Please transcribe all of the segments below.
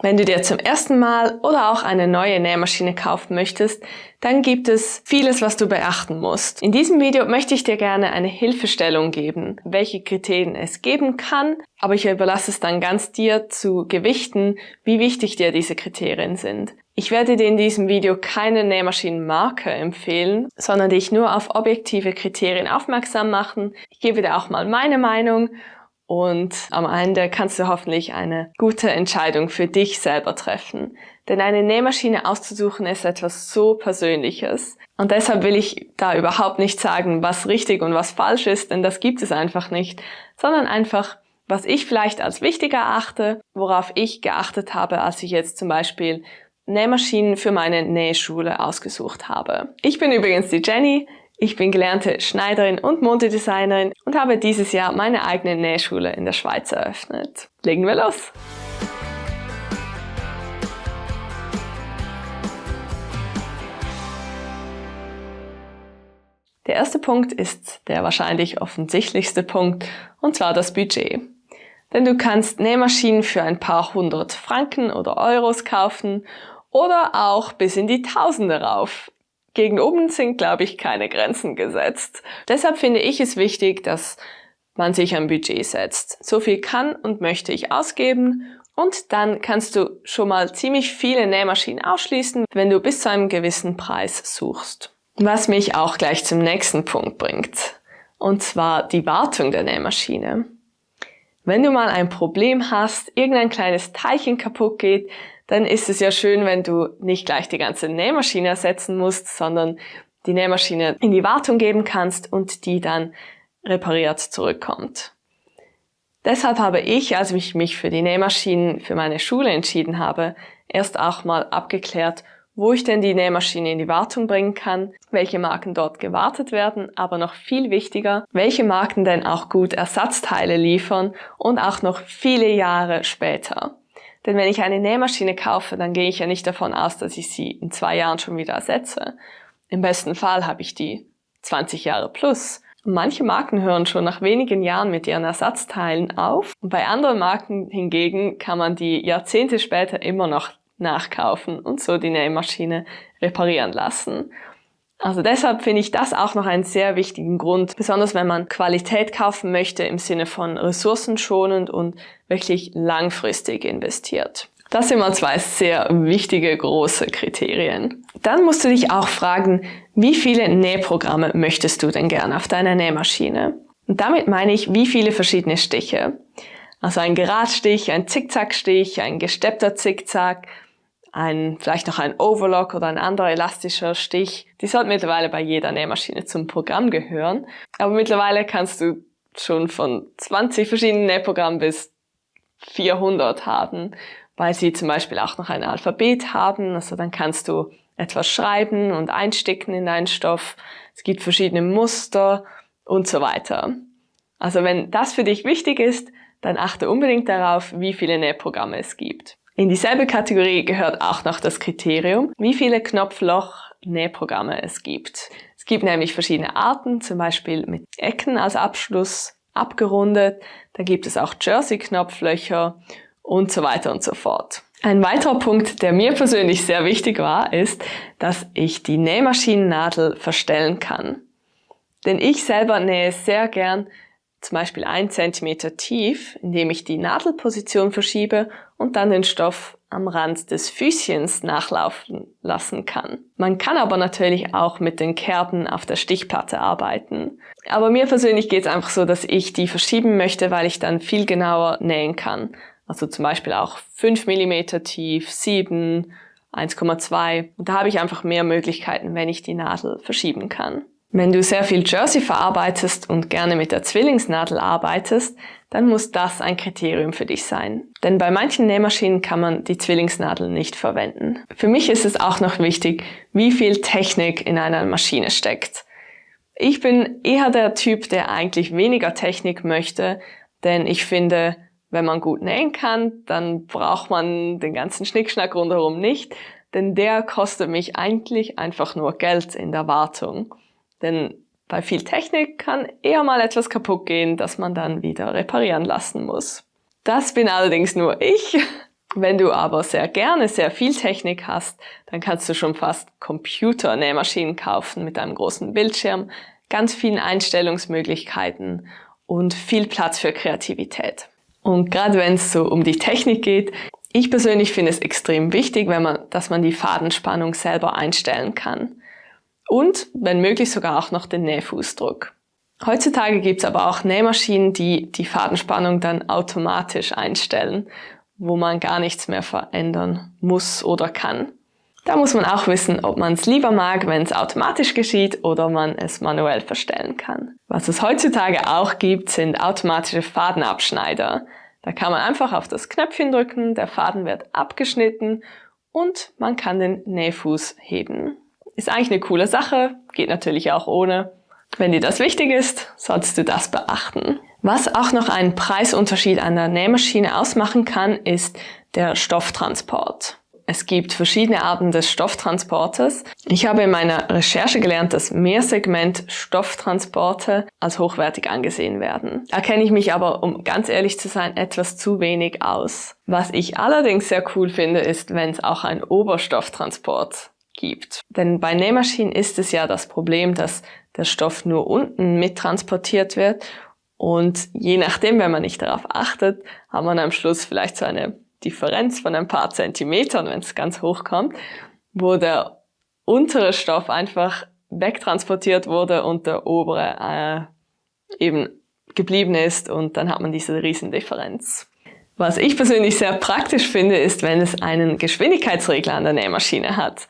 Wenn du dir zum ersten Mal oder auch eine neue Nähmaschine kaufen möchtest, dann gibt es vieles, was du beachten musst. In diesem Video möchte ich dir gerne eine Hilfestellung geben, welche Kriterien es geben kann, aber ich überlasse es dann ganz dir zu gewichten, wie wichtig dir diese Kriterien sind. Ich werde dir in diesem Video keine Nähmaschinenmarke empfehlen, sondern dich nur auf objektive Kriterien aufmerksam machen. Ich gebe dir auch mal meine Meinung. Und am Ende kannst du hoffentlich eine gute Entscheidung für dich selber treffen. Denn eine Nähmaschine auszusuchen ist etwas so Persönliches. Und deshalb will ich da überhaupt nicht sagen, was richtig und was falsch ist, denn das gibt es einfach nicht. Sondern einfach, was ich vielleicht als wichtig erachte, worauf ich geachtet habe, als ich jetzt zum Beispiel Nähmaschinen für meine Nähschule ausgesucht habe. Ich bin übrigens die Jenny. Ich bin gelernte Schneiderin und Modedesignerin und habe dieses Jahr meine eigene Nähschule in der Schweiz eröffnet. Legen wir los! Der erste Punkt ist der wahrscheinlich offensichtlichste Punkt, und zwar das Budget. Denn du kannst Nähmaschinen für ein paar hundert Franken oder Euros kaufen oder auch bis in die Tausende rauf. Gegen oben sind, glaube ich, keine Grenzen gesetzt. Deshalb finde ich es wichtig, dass man sich ein Budget setzt. So viel kann und möchte ich ausgeben und dann kannst du schon mal ziemlich viele Nähmaschinen ausschließen, wenn du bis zu einem gewissen Preis suchst. Was mich auch gleich zum nächsten Punkt bringt, und zwar die Wartung der Nähmaschine. Wenn du mal ein Problem hast, irgendein kleines Teilchen kaputt geht, dann ist es ja schön, wenn du nicht gleich die ganze Nähmaschine ersetzen musst, sondern die Nähmaschine in die Wartung geben kannst und die dann repariert zurückkommt. Deshalb habe ich, als ich mich für die Nähmaschinen für meine Schule entschieden habe, erst auch mal abgeklärt, wo ich denn die Nähmaschine in die Wartung bringen kann, welche Marken dort gewartet werden, aber noch viel wichtiger, welche Marken denn auch gut Ersatzteile liefern und auch noch viele Jahre später. Denn wenn ich eine Nähmaschine kaufe, dann gehe ich ja nicht davon aus, dass ich sie in 2 Jahren schon wieder ersetze. Im besten Fall habe ich die 20 Jahre plus. Und manche Marken hören schon nach wenigen Jahren mit ihren Ersatzteilen auf. Und bei anderen Marken hingegen kann man die Jahrzehnte später immer noch nachkaufen und so die Nähmaschine reparieren lassen. Also deshalb finde ich das auch noch einen sehr wichtigen Grund, besonders wenn man Qualität kaufen möchte im Sinne von ressourcenschonend und wirklich langfristig investiert. Das sind mal 2 sehr wichtige, große Kriterien. Dann musst du dich auch fragen, wie viele Nähprogramme möchtest du denn gern auf deiner Nähmaschine? Und damit meine ich, wie viele verschiedene Stiche. Also ein Geradstich, ein Zickzackstich, ein gesteppter Zickzack, vielleicht noch ein Overlock oder ein anderer elastischer Stich. Die sollten mittlerweile bei jeder Nähmaschine zum Programm gehören. Aber mittlerweile kannst du schon von 20 verschiedenen Nähprogrammen bis 400 haben, weil sie zum Beispiel auch noch ein Alphabet haben. Also dann kannst du etwas schreiben und einsticken in deinen Stoff. Es gibt verschiedene Muster und so weiter. Also wenn das für dich wichtig ist, dann achte unbedingt darauf, wie viele Nähprogramme es gibt. In dieselbe Kategorie gehört auch noch das Kriterium, wie viele Knopfloch-Nähprogramme es gibt. Es gibt nämlich verschiedene Arten, zum Beispiel mit Ecken als Abschluss, abgerundet. Da gibt es auch Jersey-Knopflöcher und so weiter und so fort. Ein weiterer Punkt, der mir persönlich sehr wichtig war, ist, dass ich die Nähmaschinennadel verstellen kann. Denn ich selber nähe sehr gern zum Beispiel 1 cm tief, indem ich die Nadelposition verschiebe und dann den Stoff am Rand des Füßchens nachlaufen lassen kann. Man kann aber natürlich auch mit den Kerben auf der Stichplatte arbeiten. Aber mir persönlich geht es einfach so, dass ich die verschieben möchte, weil ich dann viel genauer nähen kann. Also zum Beispiel auch 5 mm tief, 7, 1,2. Und da habe ich einfach mehr Möglichkeiten, wenn ich die Nadel verschieben kann. Wenn du sehr viel Jersey verarbeitest und gerne mit der Zwillingsnadel arbeitest, dann muss das ein Kriterium für dich sein. Denn bei manchen Nähmaschinen kann man die Zwillingsnadel nicht verwenden. Für mich ist es auch noch wichtig, wie viel Technik in einer Maschine steckt. Ich bin eher der Typ, der eigentlich weniger Technik möchte, denn ich finde, wenn man gut nähen kann, dann braucht man den ganzen Schnickschnack rundherum nicht, denn der kostet mich eigentlich einfach nur Geld in der Wartung. Denn bei viel Technik kann eher mal etwas kaputt gehen, das man dann wieder reparieren lassen muss. Das bin allerdings nur ich. Wenn du aber sehr gerne sehr viel Technik hast, dann kannst du schon fast Computernähmaschinen kaufen mit einem großen Bildschirm, ganz vielen Einstellungsmöglichkeiten und viel Platz für Kreativität. Und gerade wenn es so um die Technik geht, ich persönlich finde es extrem wichtig, dass man die Fadenspannung selber einstellen kann. Und, wenn möglich, sogar auch noch den Nähfußdruck. Heutzutage gibt es aber auch Nähmaschinen, die die Fadenspannung dann automatisch einstellen, wo man gar nichts mehr verändern muss oder kann. Da muss man auch wissen, ob man es lieber mag, wenn es automatisch geschieht oder man es manuell verstellen kann. Was es heutzutage auch gibt, sind automatische Fadenabschneider. Da kann man einfach auf das Knöpfchen drücken, der Faden wird abgeschnitten und man kann den Nähfuß heben. Ist eigentlich eine coole Sache, geht natürlich auch ohne. Wenn dir das wichtig ist, solltest du das beachten. Was auch noch einen Preisunterschied an der Nähmaschine ausmachen kann, ist der Stofftransport. Es gibt verschiedene Arten des Stofftransportes. Ich habe in meiner Recherche gelernt, dass Mehrsegment-Stofftransporte als hochwertig angesehen werden. Da kenne ich mich aber, um ganz ehrlich zu sein, etwas zu wenig aus. Was ich allerdings sehr cool finde, ist, wenn es auch einen Oberstofftransport gibt. Denn bei Nähmaschinen ist es ja das Problem, dass der Stoff nur unten mittransportiert wird und je nachdem, wenn man nicht darauf achtet, hat man am Schluss vielleicht so eine Differenz von ein paar Zentimetern, wenn es ganz hoch kommt, wo der untere Stoff einfach wegtransportiert wurde und der obere eben geblieben ist und dann hat man diese Riesendifferenz. Was ich persönlich sehr praktisch finde, ist, wenn es einen Geschwindigkeitsregler an der Nähmaschine hat.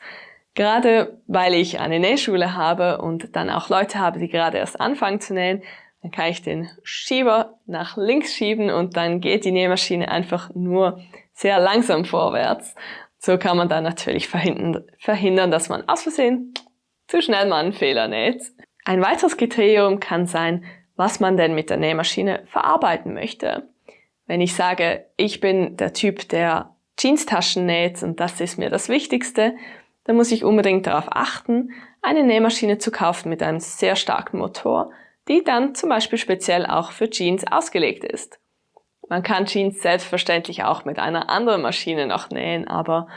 Gerade weil ich eine Nähschule habe und dann auch Leute habe, die gerade erst anfangen zu nähen, dann kann ich den Schieber nach links schieben und dann geht die Nähmaschine einfach nur sehr langsam vorwärts. So kann man dann natürlich verhindern, dass man aus Versehen zu schnell mal einen Fehler näht. Ein weiteres Kriterium kann sein, was man denn mit der Nähmaschine verarbeiten möchte. Wenn ich sage, ich bin der Typ, der Jeanstaschen näht und das ist mir das Wichtigste, dann muss ich unbedingt darauf achten, eine Nähmaschine zu kaufen mit einem sehr starken Motor, die dann zum Beispiel speziell auch für Jeans ausgelegt ist. Man kann Jeans selbstverständlich auch mit einer anderen Maschine noch nähen, aber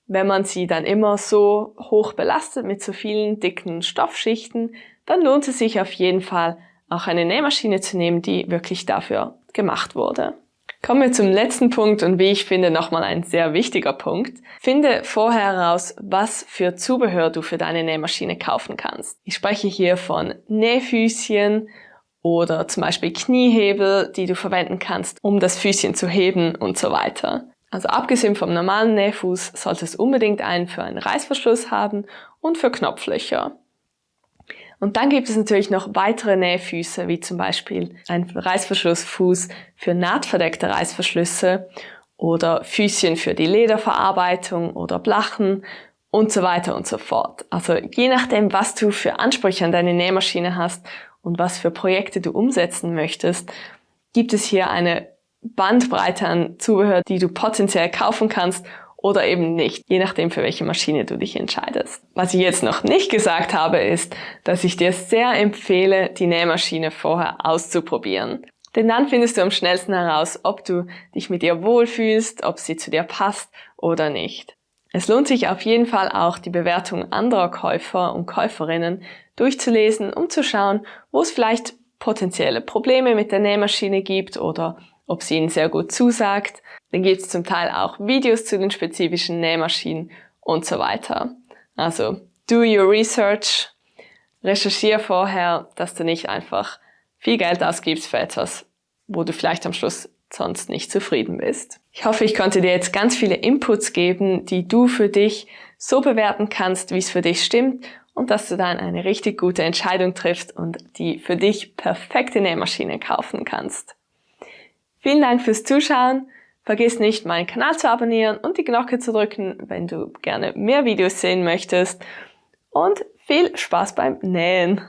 wenn man sie dann immer so hoch belastet mit so vielen dicken Stoffschichten, dann lohnt es sich auf jeden Fall, auch eine Nähmaschine zu nehmen, die wirklich dafür gemacht wurde. Kommen wir zum letzten Punkt und wie ich finde, nochmal ein sehr wichtiger Punkt. Finde vorher heraus, was für Zubehör du für deine Nähmaschine kaufen kannst. Ich spreche hier von Nähfüßchen oder zum Beispiel Kniehebel, die du verwenden kannst, um das Füßchen zu heben und so weiter. Also abgesehen vom normalen Nähfuß solltest du unbedingt einen für einen Reißverschluss haben und für Knopflöcher. Und dann gibt es natürlich noch weitere Nähfüße, wie zum Beispiel ein Reißverschlussfuß für nahtverdeckte Reißverschlüsse oder Füßchen für die Lederverarbeitung oder Blachen und so weiter und so fort. Also je nachdem, was du für Ansprüche an deine Nähmaschine hast und was für Projekte du umsetzen möchtest, gibt es hier eine Bandbreite an Zubehör, die du potenziell kaufen kannst oder eben nicht, je nachdem, für welche Maschine du dich entscheidest. Was ich jetzt noch nicht gesagt habe, ist, dass ich dir sehr empfehle, die Nähmaschine vorher auszuprobieren. Denn dann findest du am schnellsten heraus, ob du dich mit ihr wohlfühlst, ob sie zu dir passt oder nicht. Es lohnt sich auf jeden Fall auch, die Bewertungen anderer Käufer und Käuferinnen durchzulesen, um zu schauen, wo es vielleicht potenzielle Probleme mit der Nähmaschine gibt oder ob sie ihnen sehr gut zusagt. Dann gibt es zum Teil auch Videos zu den spezifischen Nähmaschinen und so weiter. Also, do your research, recherchiere vorher, dass du nicht einfach viel Geld ausgibst für etwas, wo du vielleicht am Schluss sonst nicht zufrieden bist. Ich hoffe, ich konnte dir jetzt ganz viele Inputs geben, die du für dich so bewerten kannst, wie es für dich stimmt und dass du dann eine richtig gute Entscheidung triffst und die für dich perfekte Nähmaschine kaufen kannst. Vielen Dank fürs Zuschauen. Vergiss nicht, meinen Kanal zu abonnieren und die Glocke zu drücken, wenn du gerne mehr Videos sehen möchtest. Und viel Spaß beim Nähen!